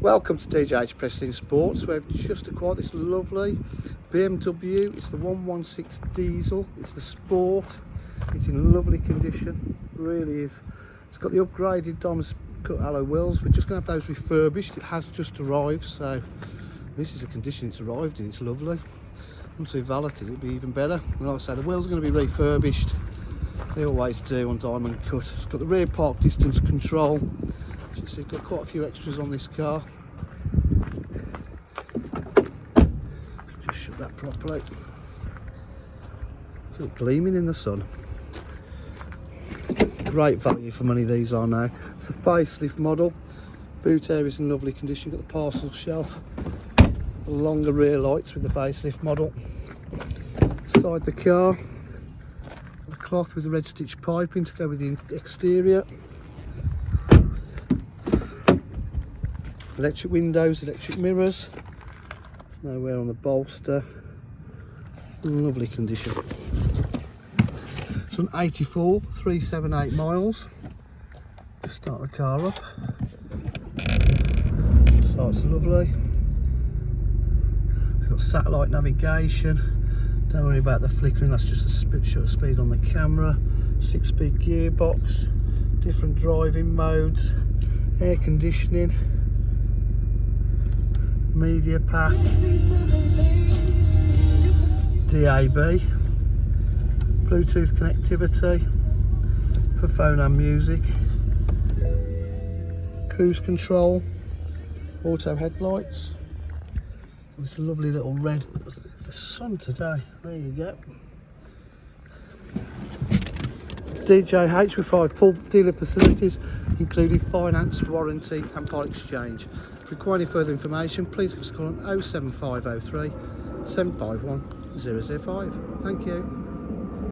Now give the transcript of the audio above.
Welcome to DJH Preston Sports. We've just acquired this lovely BMW. It's the 116 diesel. It's the Sport. It's in lovely condition, really is. It's got the upgraded diamond cut alloy wheels. We're just going to have those refurbished. It has just arrived, so this is the condition it's arrived in. It's lovely. Once we valeted it, it'll be even better. And like I say, the wheels are going to be refurbished. They always do on diamond cut. It's got the rear park distance control. As you see, it's got quite a few extras on this car. Just shut that properly. Look, gleaming in the sun. Great value for money these are now. It's a facelift model. Boot area is in lovely condition. Got the parcel shelf. The longer rear lights with the facelift model. Inside the car, the cloth with the red stitch piping to go with the exterior. Electric windows, electric mirrors. There's no wear on the bolster. Lovely condition. It's on 84,378 miles. Just start the car up. So it's lovely. It's got satellite navigation. Don't worry about the flickering, that's just a shutter speed on the camera. 6-speed gearbox. Different driving modes. Air conditioning. Media pack. DAB. Bluetooth connectivity for phone and music, cruise control, auto headlights, this lovely little red, the sun today, there you go. DJH, we provide full dealer facilities including finance, warranty and part exchange. If you require any further information, please give us a call on 07503 751 005. Thank you.